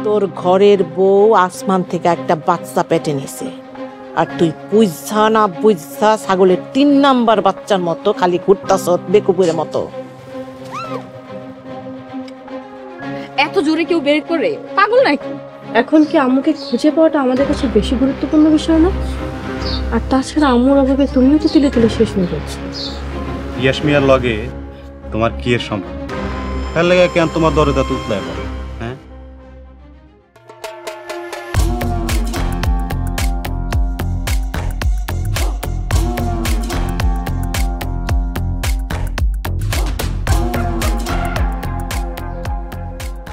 তোর ঘরের বউ আসমান থেকে একটা বাচ্চা পেটে নিছে, আর তুই বুঝছা না বুঝছা ছাগলের 3 নাম্বার বাচ্চার মতো খালি ঘুরতাছ বেকুপুরের মতো। এত জোরে কেউ বের করে পাগল নাকি? এখন কি আম্মুকে খুঁজে পাওয়াটা আমাদের কাছে বেশি গুরুত্বপূর্ণ বিষয় না? আর তাছাড়া আম্মুর অভাবে তুমিও তো তিলে তিলে শেষ হয়ে যাচ্ছ। ইয়াসমিয়ার লগে তোমার কি এর সম্পর্ক? তার লাগে কেন তোমার দরজা তুতলায় পড়ে? হ্যাঁ,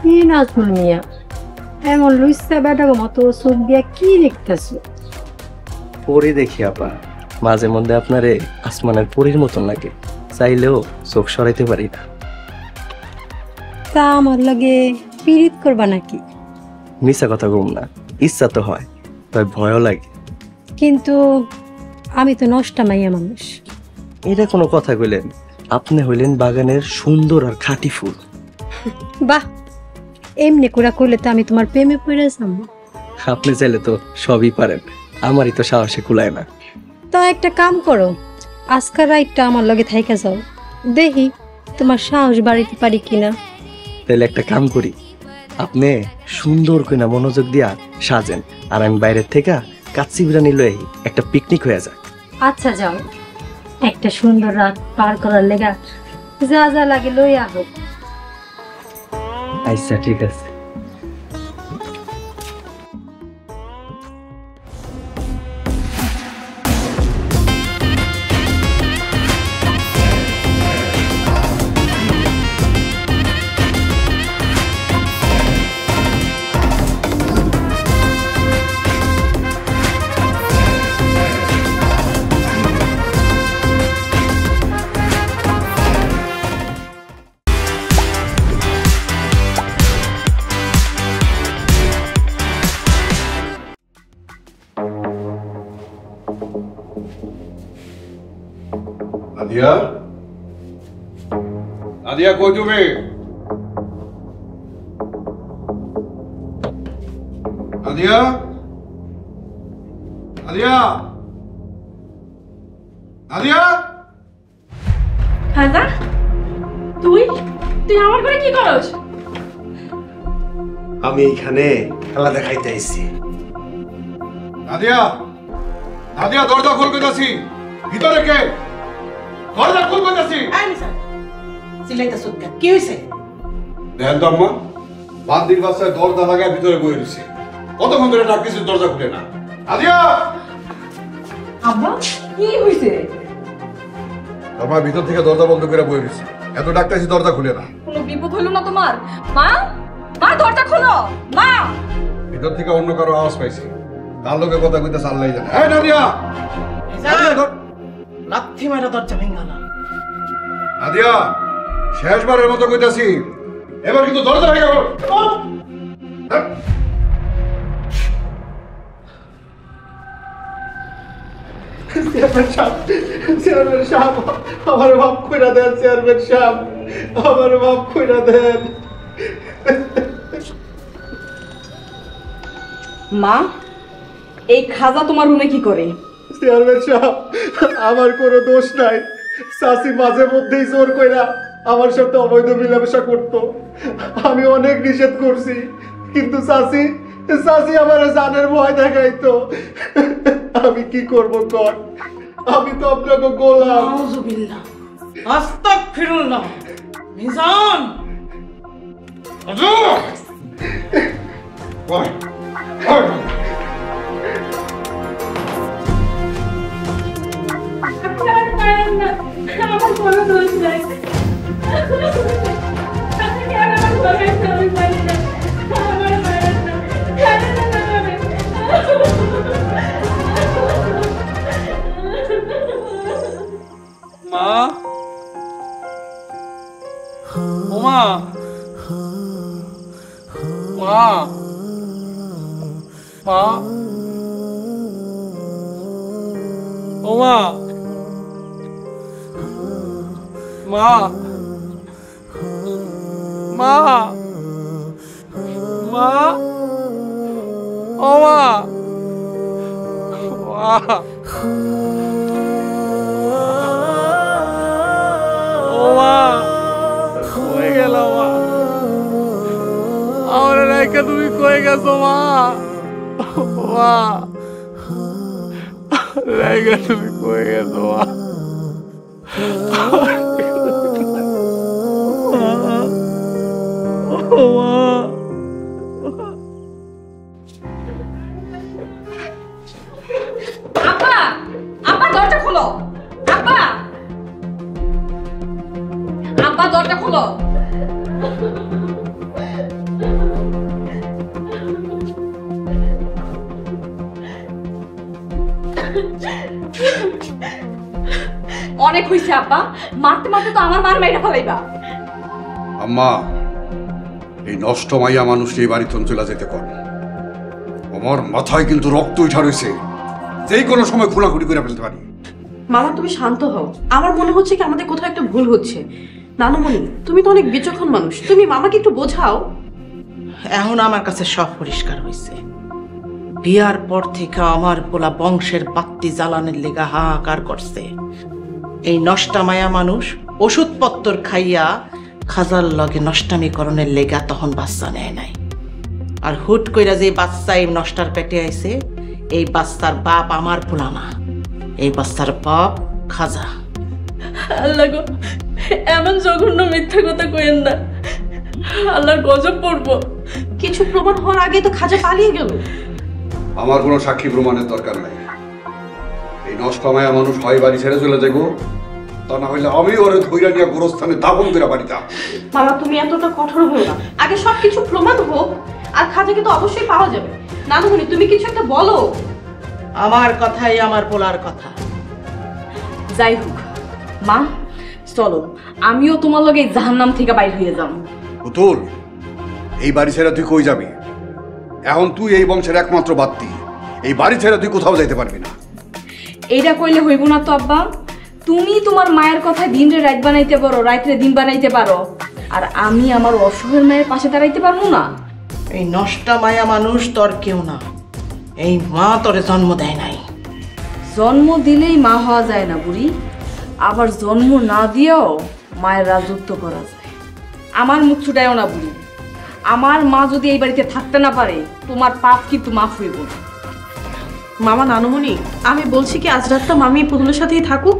কি নাজমুল মিয়া, এমন লুইসা বেটার মতো চোখ দিয়া কি দেখতেছো? পরি দেখি আপা, মাঝে মধ্যে আপনারে আসমানের পরীর মতন লাগে, চাইলেও চোখ সরাইতে পারি না। তা আমার লাগে পীড়িত করবা নাকি? মিশা কথা কম না, ইচ্ছা তো হয়, তাই ভয়ও লাগে। কিন্তু আমি তো নষ্টা মাইয়া মানুষ। এটা কোনো কথা কইলেন? আপনি হইলেন বাগানের সুন্দর আর খাঁটি ফুল। বাহ, এমনি করে কইলে তো আমি তোমার প্রেমে পড়ে যাবো। আপনি চাইলে তো সবই পারেন, আমারই তো সাহসে কুলায় না। তা একটা কাম করো, আজকাল রাইটটা আমার লগে থাইকা যাও, দেখি তোমার সাহস বাড়িতে পারি কিনা। তাহলে একটা কাম করি, আপনি সুন্দর করে মনোযোগ দিয়া সাজেন, আর আমি বাইরের থেকে কাচ্চি বিরিয়ানি লই একটা পিকনিক হয়ে যায়। আচ্ছা যাও, একটা সুন্দর রাত পার করার লেগা যা যা লাগে লই আহো। আচ্ছা ঠিক আছে। নাদিয়া, নাদিয়া কই তুমি? নাদিয়া, নাদিয়া, নাদিয়া। খাজা, তুই তুই আমার ঘরে কি করছ? আমি এখানে খেলা দেখাইতে আইছি। নাদিয়া, নাদিয়া দরজা খোল কইতাছি, ভিতরে কে? দরজা খোল কইতাছি। আমি স্যার সিলাইতা সুক্কা কি হইছে? দেখেন তো আম্মা, বান্দির বাচ্চায় দরজা লাগায় ভিতরে বই রইছে, কতক্ষণ ধরে ডাক কিছু দরজা খুলে না। নাদিয়া, আব্বা কি হইছে? আমার ভিতর থেকে দরজা বন্ধ করে বই রইছে, এত ডাকতেছি দরজা খুলে না। কোনো বিপদ হলো না তোমার? মা, মা দরজা খোলো মা। ভিতর থেকে অন্য কারো আওয়াজ পাইছি, কার লোকে কথা কইতে আল্লাহই জানে। এই নাদিয়া, লাথি মারা দরজা ভেঙা না। নাদিয়া, শেষবারের মতো কইতাছি, এবার কিন্তু দরজা ভেঙে গেল। চেয়ারম্যান সাহেব, আমার মাফ কইরা দেন। চেয়ারম্যান সাহেব, আমার মাফ কইরা দেন। মা, এই খাজা তোমার রুমে কি করে? চেয়ারম্যান সাহেব, আমার কোনো দোষ নাই। চাচি মাঝে মধ্যেই জোর কইরা আমার সাথে অবৈধ মিলামেশা করতো। আমি অনেক নিষেধ করছি, কিন্তু চাচি চাচি আমার জানের ভয় দেখাইতো। আমি কি করব কর? আমি তো আপনাকে গোলাম। আউযুবিল্লাহ, আস্তাগফিরুল্লাহ। মিজান ওই ওই আমার কোনো দোষ নাই। মা, ওমা, মা। মা ও মা মা মা মা ও মা ও মা কই গেল মা আমার রেখে তুমি কই গেছো মা মা রেখে তুমি কই গেছো মা ও মা আব্বা আব্বা দরজা খোলো আব্বা আব্বা দরজা খোলো অনেক হইছে আব্বা মারতে মারতে তো আমার মার মেয়েটা ফেলাইবা আম্মা এই নষ্ট মাইয়া মানুষ এই বাড়িতে চলে যেতে কর আমার মাথায় কিন্তু রক্ত উঠা রয়েছে যেই কোনো সময় খুনাখুনি করে ফেলতে পারি মামা তুমি শান্ত হও, আমার মনে হচ্ছে কি আমাদের কোথাও একটা ভুল হচ্ছে। নানুমণি তুমি তো অনেক বিচক্ষণ মানুষ, তুমি মামাকে একটু বোঝাও। এখন আমার কাছে সব পরিষ্কার হয়েছে। বিয়ার পর থেকে আমার পোলা বংশের বাত্তি জ্বালানের লেগা হাহাকার করছে। এই নষ্টা মায়া মানুষ ওষুধপত্র খাইয়া খাজার লগে নষ্টামি করণের লেগা তখন বাচ্চা নেয় নাই। আর হুট কইরা যে বাচ্চা এই নষ্টার পেটে আইছে, এই বাচ্চার বাপ আমার পোলা না, এই বাচ্চার বাপ খাজা। আল্লাহ গো, এমন জঘন্য মিথ্যা কথা কইেন না, আল্লাহর গজব পড়বো। কিছু প্রমাণ হওয়ার আগে তো খাজা পালিয়ে গেল। আমার কোনো সাক্ষী প্রমাণের দরকার নাই। এই নষ্ট মায়া মানুষ হয় বাড়ি ছেড়ে চলে যাবো, তা না হইলে আমি ওরে ধইরা নিয়ে গোরস্থানে দাপন করে বাড়িতে। মামা তুমি এতটা কঠোর হও না, আগে সবকিছু প্রমাণ হোক, আর খাজাকে তো অবশ্যই পাওয়া যাবে। নানুমণি তুমি কিছু একটা বলো। আমার কথাই আমার পোলার কথা। যাই হোক মা, চলো আমিও তোমার লগে জাহান্নাম থেকে বাইর হয়ে যাব। পুতুল, এই বাড়ি ছেড়ে তুই কই যাবি? এখন তুই এই বংশের একমাত্র বাত্তি, এই বাড়ি ছেড়ে তুই কোথাও যাইতে পারবি না। এইটা কইলে হইব না তো আব্বা। তুমি তোমার মায়ের কথায় দিনরে রাত বানাইতে পারো, রাত্রে দিন বানাইতে পারো, আর আমি আমার অসহায় মায়ের পাশে দাঁড়াইতে পারবো না? এই নষ্টা মায়া মানুষ তোর কেউ না, এই মা তোরে জন্ম দেয় নাই। জন্ম দিলেই মা হওয়া যায় না বুড়ি, আবার জন্ম না দিয়েও মায়ের রাজত্ব করা যায়। আমার মুখ ছুটায়ও না বুড়ি, আমার মা যদি এই বাড়িতে থাকতে না পারে তোমার পাপ কিন্তু মাফ হইব না। মামা নানুমণি, আমি বলছি কি আজ রাতটা মামি পুতুলের সাথেই থাকুক,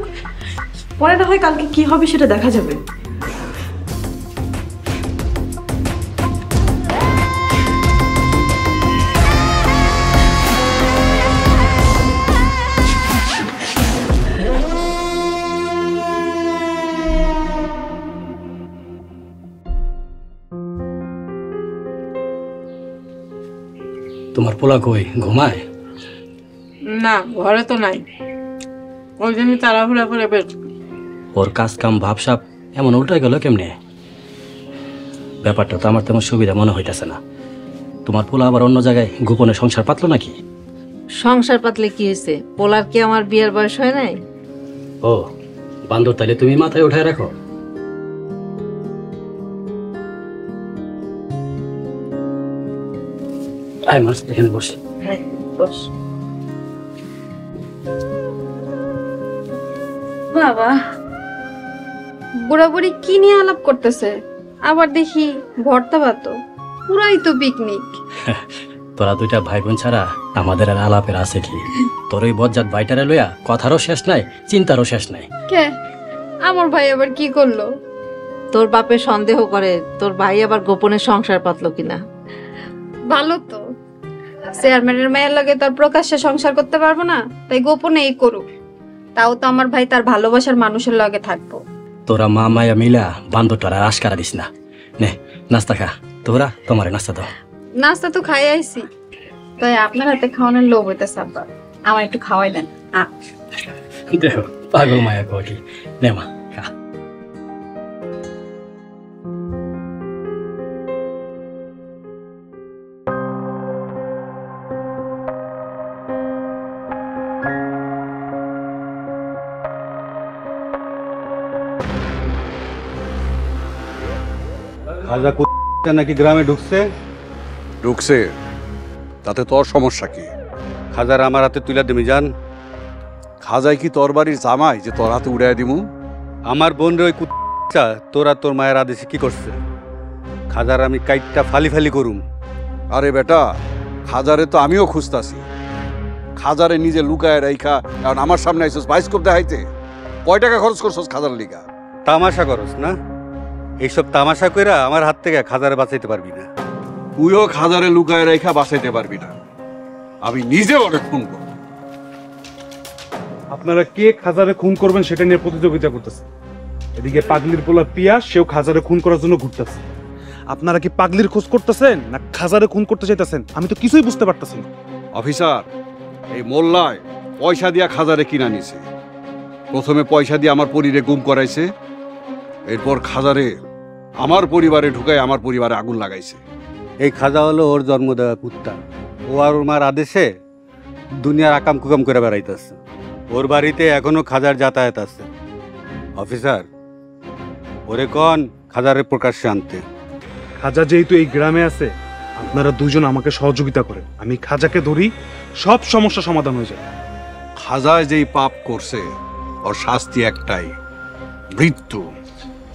পরে না হয় কালকে কি হবে সেটা দেখা যাবে। তোমার পোলা কই, ঘুমায়? না, ঘরে তো নাই, ওই জন্য তাড়াহুড়া করে বের। ওর কাজ কাম ভাবসাব এমন উল্টাই গেল কেমনে? ব্যাপারটা তো আমার তেমন সুবিধা মনে হইতেছে না। তোমার পোলা আবার অন্য জায়গায় গোপনে সংসার পাতলো নাকি? সংসার পাতলে কি হয়েছে? পোলার কি আমার বিয়ের বয়স হয় নাই? ও বান্দর, তাইলে তুমি মাথায় উঠায় রাখো। আয় মাস, এখানে বসে। হ্যাঁ বস। বাবা, বুড়া বুড়ি কি নিয়ে আলাপ করতেছে? আবার দেখি ভর্তা ভাত, পুরাই তো পিকনিক। তোরা দুইটা ভাই বোন ছাড়া আমাদের আর আলাপের আছে কি? তোর ওই বজ্জাত ভাইটারে লইয়া কথারও শেষ নাই, চিন্তারও শেষ নাই। কে আমার ভাই আবার কি করলো? তোর বাপে সন্দেহ করে তোর ভাই আবার গোপনে সংসার পাতলো কিনা। ভালো তো, চেয়ারম্যানের মেয়ের লগে তোর প্রকাশ্যে সংসার করতে পারবো না, তাই গোপনেই করুক। তাও তো আমার ভাই তার ভালোবাসার মানুষের লগে থাকবো। তোরা মা মায়া মিলা বান্দরটার আর আশকারা দিস না। নে নাস্তা খা, তোরা তোমারে নাস্তা দাও। নাস্তা তো খাই আইছি, তাই আপনার হাতে খাওয়ানোর লোভ হইতেছে। আব্বা আমার একটু খাওয়াই দেন। দেখো পাগল মায়া কি, নে মা খা। খাজা নাকি গ্রামে ঢুকছে? ঢুকছে, তাতে তোর সমস্যা কি? খাজার আমার হাতে তুলে দিবি যান। খাজাই কি তোর বাড়ির জামাই যে তোর হাতে উড়াই দিমু? আমার বোন রে ওই কুচ্চা তোরা তোর মায়ের আদেশে কি করছে? খাজার আমি কাইটটা ফালি ফালি করুম। আরে বেটা, খাজারে তো আমিও খুঁজতাছি। খাজারে নিজে লুকায় রাইখা কারণ আমার সামনে আইসস বাইস্কোপ দেখাইতে। কয় টাকা খরচ করছস খাজার লিগা? তামাশা করস না? এইসব তামাশা কইরা আমার হাত থেকে খাজারে বাঁচাইতে পারবি না। তুইও খাজারে লুকায় রাইখা বাঁচাইতে পারবি না। আমি নিজে ওরে খুন করব। আপনারা কে খাজারে খুন করবেন সেটা নিয়ে প্রতিযোগিতা করতেছে। এদিকে পাগলির পোলা পিয়াস, সেও খাজারে খুন করার জন্য ঘুরতেছে। আপনারা কি পাগলির খোঁজ করতেছেন না খাজারে খুন করতে চাইতেছেন? আমি তো কিছুই বুঝতে পারতেছি না। অফিসার, এই মোল্লায় পয়সা দিয়া খাজারে কিনা নিছে। প্রথমে পয়সা দিয়ে আমার পরিবারে গুম করাইছে, এরপর খাজারে আমার পরিবারে ঢুকায় আমার পরিবারে আগুন লাগাইছে। এই খাজা হলো ওর জন্ম দেওয়া কুত্তা। ও আর ওর মার আদেশে দুনিয়ার আকাম কুকাম করে বেড়াইতেছে। ওর বাড়িতে এখনো খাজার যাতায়াত আছে। অফিসার, ওরে কন খাজারে প্রকাশ্যে আনতে। খাজা যেহেতু এই গ্রামে আছে, আপনারা দুজন আমাকে সহযোগিতা করেন। আমি খাজাকে ধরি, সব সমস্যা সমাধান হয়ে যায়। খাজায় যেই পাপ করছে ওর শাস্তি একটাই, মৃত্যু।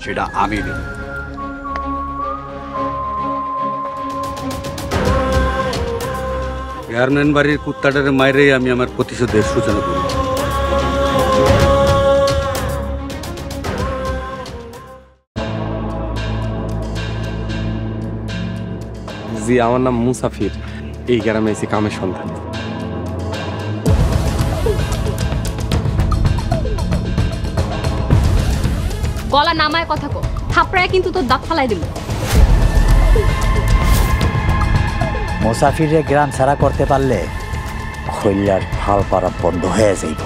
সেটা আমি নেব। চেয়ারম্যান বাড়ির কুত্তাটার মায়েরেই আমি আমার প্রতিশোধের সূচনা করি। জি, আমার নাম মুসাফির। এই গ্রামে এসে কামের সন্ধান। গলা নামায় কথা কো, থাপড়ায় কিন্তু তোর দাঁত ফালাই দিব। মুসাফিরে গ্রাম ছাড়া করতে পারলে খৈলার ফাল পাড়া বন্ধ হয়ে যাইব।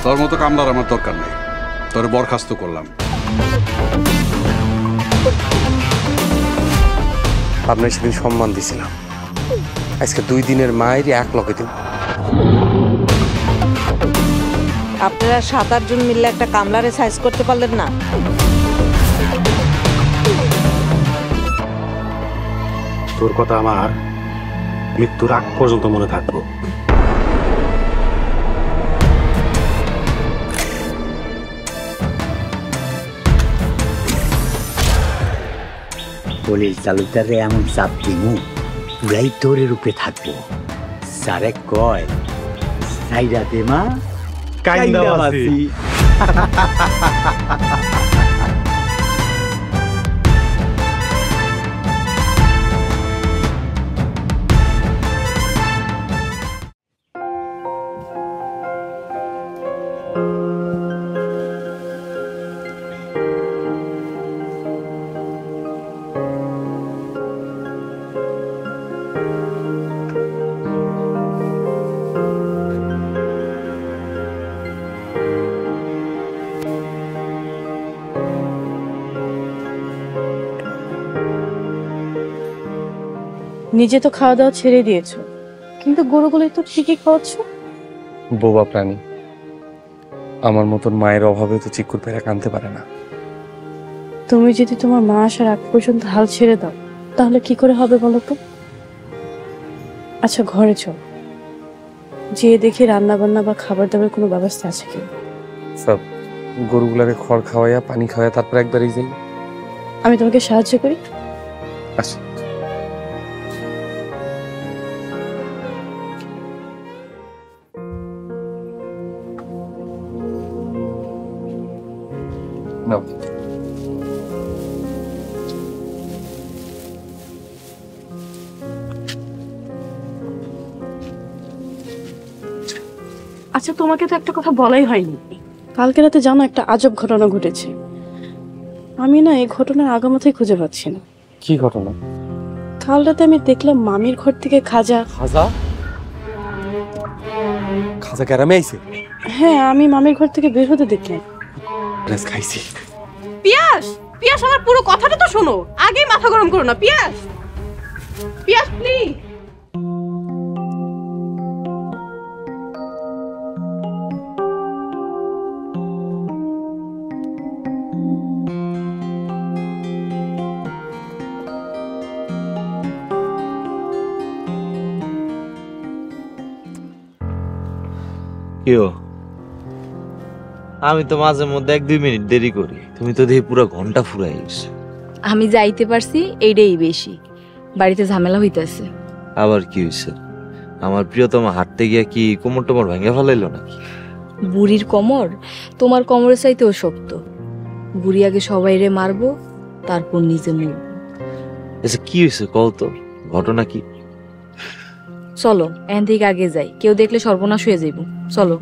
তোর মতো কামলার আমার দরকার নেই। তোর বরখাস্ত করলাম। আপনার সেদিন সম্মান দিছিলাম, আজকে 2 দিনের মায়েরই এক লগে দিন। আপনারা 7-8 জন মিললে একটা কামলারে সাইজ করতে পারলেন না? তোর কথা আমার মৃত্যুর আগ পর্যন্ত মনে থাকবো। পুলিশ তালুকদারে এমন চাপ দিমু পুরাই তোর রূপে থাকবো। সারে কয় সাইরা দে মা কাইন্দাবাসী। নিজে তো খাওয়া দাওয়া ছেড়ে দিয়েছো, কিন্তু গরুগুলো তো ঠিকই খাওয়াচ্ছ। বোবা প্রাণী, আমার মতন মায়ের অভাবে তো চিকুর পেরা কানতে পারে না। তুমি যদি তোমার মা আসার আগ পর্যন্ত হাল ছেড়ে দাও তাহলে কি করে হবে বলো তো? আচ্ছা ঘরে চল, যে দেখি রান্না বান্না বা খাবার দাবার কোনো ব্যবস্থা আছে কি। সব গরুগুলাকে খড় খাওয়াইয়া পানি খাওয়াইয়া তারপর একবারই যাই। আমি তোমাকে সাহায্য করি। আচ্ছা। No. আচ্ছা তোমাকে তো একটা কথা বলাই হয়নি, কালকে রাতে জানো একটা আজব ঘটনা ঘটেছে। আমি না এই ঘটনার আগামাথায় খুঁজে পাচ্ছি না। কি ঘটনা? কাল রাতে আমি দেখলাম মামির ঘর থেকে খাজা গ্রামে আইছে। হ্যাঁ, আমি মামির ঘর থেকে বের হতে দেখলাম। খাইছি। পিয়াস, পিয়াস আমার পুরো কথাটা তো শোনো, আগেই মাথা গরম করো না। পিয়াস, পিয়াস প্লিজ। কেউ আমি তো মাঝে মধ্যে 1-2 মিনিট দেরি করি, তুমি তো দেখি পুরো ঘন্টা ফুরাইস। আমি যাইতে পারছি এইটাই বেশি, বাড়িতে ঝামেলা হইতেছে। আবার কি হয়েছে? আমার প্রিয়তমা হাঁটতে গিয়া কি কোমর টোমর ভেঙে ফেলাইলো নাকি? বুড়ির কোমর তোমার কোমরের চাইতেও শক্ত। বুড়ি আগে সবাইরে মারবো, তারপর নিজে মরব। আচ্ছা কি হয়েছে কও তো, ঘটনা কি? চলো এখান থেকে আগে যাই, কেউ দেখলে সর্বনাশ হয়ে যাইব। চলো।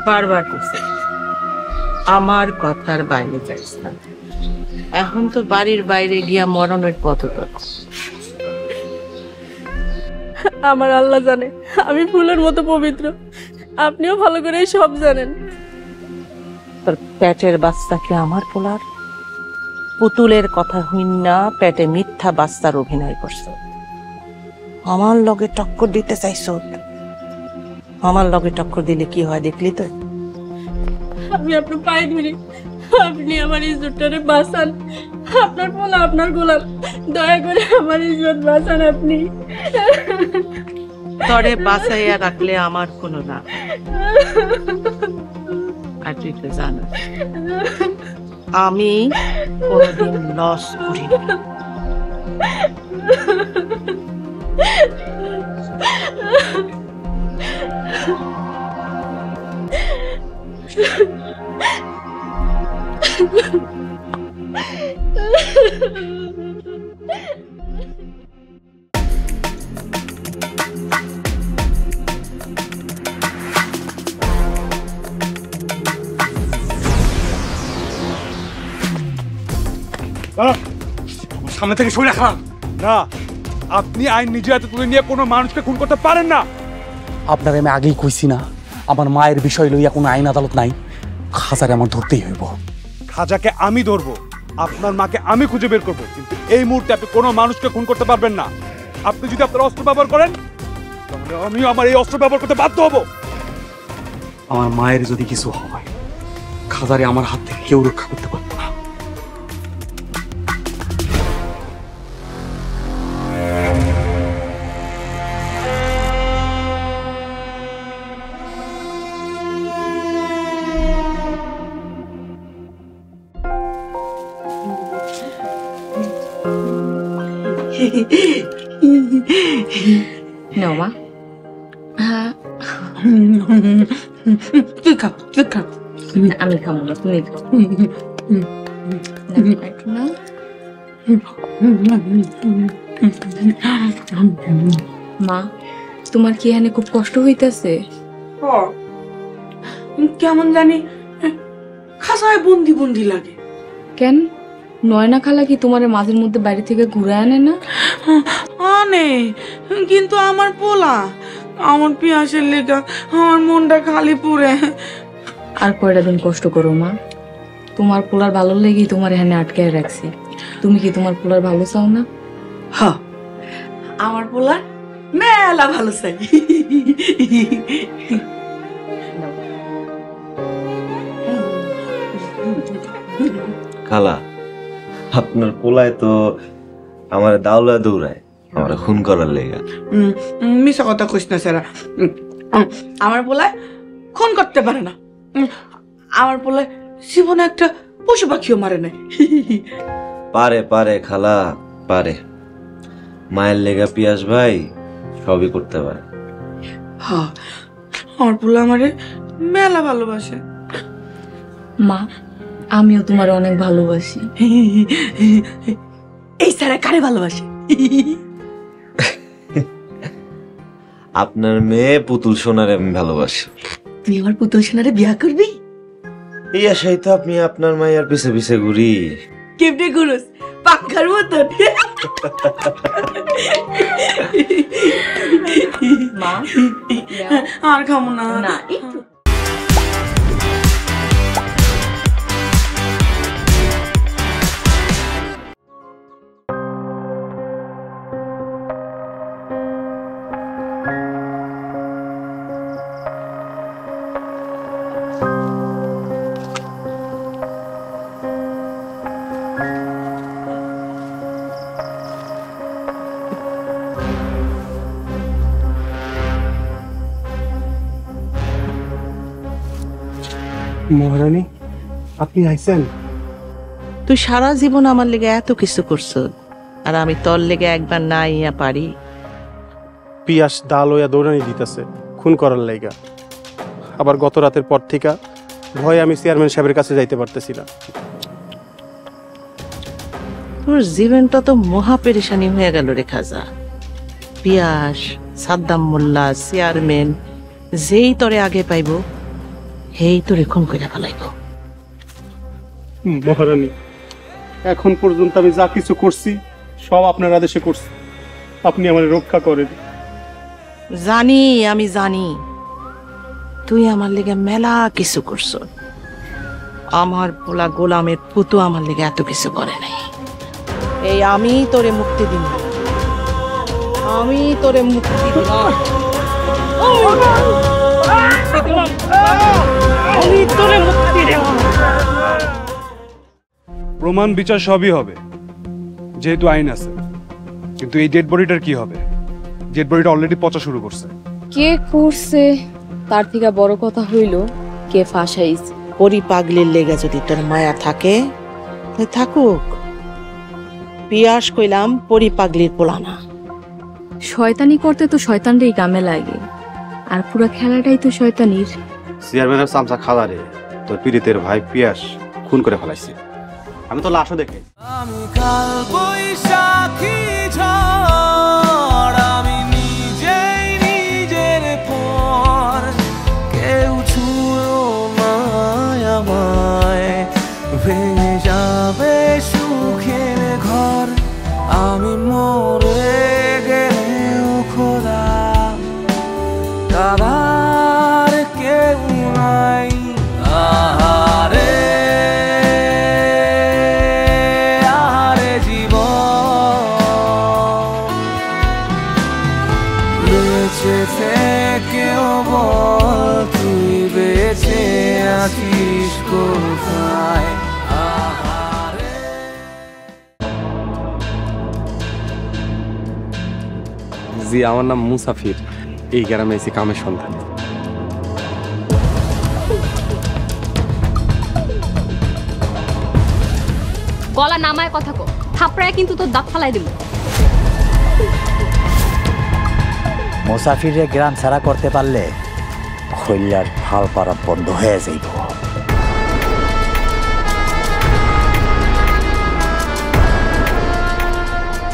বারবার করছে আমার কথার বাইরে যাইস না। এখন তো বাড়ির বাইরে গিয়া মরণের পথ ধর। আমার আল্লাহ জানে আমি ফুলের মতো পবিত্র, আপনিও ভালো করে সব জানেন। তোর পেটের বাচ্চাকে আমার পোলার পুতুলের কথা হইন না, পেটে মিথ্যা বাচ্চার অভিনয় করছ। আমার লগে টক্কর দিতে চাইছ। আমার লগে টক্কর দিলে কি হয় দেখলি তো? আমি আপনার পায়ে ধরি, আপনি আমার ইজ্জতটারে বাঁচান। আপনার পোলা আপনার গোলাম, দয়া করে আমার ইজ্জত বাঁচান আপনি। তরে বাঁচাইয়া রাখলে আমার কোনো না। আর তুই তো জানো আমি কোনদিন লস করি না। সামনে থেকে সরে রাখা না। আপনি আইন নিজে হাতে তুলে নিয়ে কোনো মানুষকে খুন করতে পারেন না। আপনার আমি আগেই কইছি না, আমার মায়ের বিষয় লইয়া কোনো আইন আদালত নাই। খাজারে আমার ধরতেই হইব। খাজাকে আমি ধরবো, আপনার মাকে আমি খুঁজে বের করবো, কিন্তু এই মুহূর্তে আপনি কোনো মানুষকে খুন করতে পারবেন না। আপনি যদি আপনার অস্ত্র ব্যবহার করেন তাহলে আমিও আমার এই অস্ত্র ব্যবহার করতে বাধ্য হব। আমার মায়ের যদি কিছু হয়, খাজারে আমার হাত থেকে কেউ রক্ষা করতে পারবে না। নাও মা। তুই খাও, তুই খাও। আমি খাবো না, তুমি খাও। মা, তোমার কি এখানে খুব কষ্ট হইতাছে? কেমন জানি খাসায় বন্দি বন্দি লাগে। কেন, নয়না খালা কি তোমার মাঝের মধ্যে বাড়ি থেকে ঘুরে আনে না? আনে, কিন্তু আমার পোলা, আমার পিয়াসের লেগা আমার মনটা খালি পুরে। আর কয়টা দিন কষ্ট করো মা, তোমার পোলার ভালো লেগেই তোমার এখানে আটকায় রাখছি। তুমি কি তোমার পোলার ভালো চাও না? হ্যাঁ, আমার পোলার মেলা ভালো চাই। খালা, আপনার পোলায় তো আমার দাওলা দৌড়ায় আমার খুন করার লেগা। মিশা কথা কইস না সারা। আমার পোলায় খুন করতে পারে না। আমার পোলায় জীবনে একটা পশু পাখিও মারে নাই। পারে পারে খালা, পারে। মায়ের লেগা পিয়াস ভাই সবই করতে পারে। হ্যাঁ, আমার পোলা আমারে মেলা ভালোবাসে। মা, আমিও তোমার অনেক ভালোবাসি। এই সারা কারে ভালোবাসে? আপনার মেয়ে পুতুল সোনারে আমি ভালোবাসি। তুই আমার পুতুল সোনারে বিয়া করবি? এই আশাই তো আপনি আপনার মায়ের পিছে পিছে ঘুরি। কেমনে ঘুরোস? পাখার মতন। মা আর খামো না। না একটু মহারানী, আপনি আইছেন? তুই সারা জীবন আমার লেগে এত কিছু করছ, আর আমি তোর লেগে একবার না ইয়া পারি? পিয়াস ডাল হইয়া দৌড়ানি দিতেছে খুন করার লাইগা। আবার গত রাতের পর থেকে ভয়ে আমি চেয়ারম্যান সাহেবের কাছে যাইতে পারতেছি না। তোর জীবনটা তো মহা পেরেশানি হয়ে গেল রে খাজা। পিয়াস, সাদ্দাম মোল্লা, চেয়ারম্যান যেই তোরে আগে পাইব হেই তোরে খুন করে ফেলাইব। মহারানী, এখন পর্যন্ত আমি যা কিছু করছি সব আপনার আদেশে করছি। আপনি আমার রক্ষা করেন। জানি, আমি জানি তুই আমার লেগে মেলা কিছু করছ। আমার পোলা গোলামের পুতু আমার লেগে এত কিছু করে নাই। এই আমি তোরে মুক্তি দিব, আমি তোরে মুক্তি দিলাম, আমি তোরে মুক্তি দেব। প্রমাণ বিচার সবই হবে, যেহেতু আইন আছে। কিন্তু এই ডেড বডিটার কি হবে? ডেড বডিটা অলরেডি পচা শুরু করছে। কে করছে তার থেকে বড় কথা হইল কে ফাঁসাইছে। পরি পাগলির লেগে যদি তোর মায়া থাকে থাকুক। পিয়াস কইলাম পরি পাগলির পোলানা। শয়তানি করতে তো শয়তানরেই কামে লাগে, আর পুরো খেলাটাই তো শয়তানির। চেয়ারম্যানের চামচা খালারে তোর পীড়িতের ভাই পিয়াস খুন করে ফেলাইছে। আমি তো লাশও দেখে। আমি কাল বৈশাখী ঝড়, আমি নিজেই নিজের পর, কেউ ছুঁয়ো মায়ামায়, ভেঙে যাবে সুখের ঘর। আমি মরে গেলেও খোদা কাদার কেউ নাই। আহারে আহারে জীবন, বেঁচে থেকেও বল তুই বেঁচে আছিস কোথায়? জি, আমার নাম মুসাফির। এই গ্রামে এসে কামের সন্ধান। গলা নামায় কথা কো, থাপড়ায় কিন্তু তোর দাঁত ফালাই দিব। মুসাফিরে গ্রাম ছাড়া করতে পারলে খৈলার ফাল পাড়া বন্ধ হয়ে যাইব।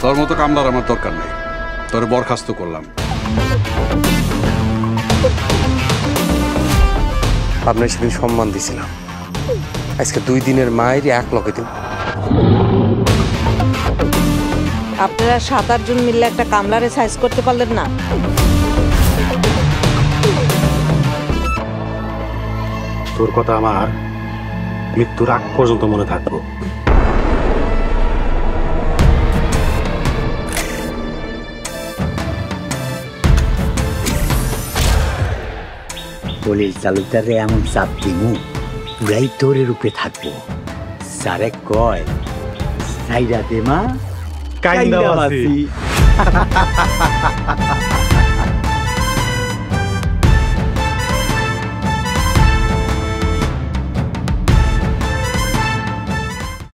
তোর মতো কামলার আমার দরকার নেই, তোর বরখাস্ত করলাম। আপনার সেদিন সম্মান দিছিলাম, আজকে 2 দিনের মায়েরই এক লগে দিন। আপনারা 7-8 জন মিলে একটা কামলারে সাইজ করতে পারলেন না? তোর কথা আমার মৃত্যুর আগ পর্যন্ত মনে থাকবো। পুলিশ তালুকদারে এমন চাপ দিমু পুরাই তোর রূপে থাকবো। সারে কয় সাইরা দে মা, কাইন্দা বাসি।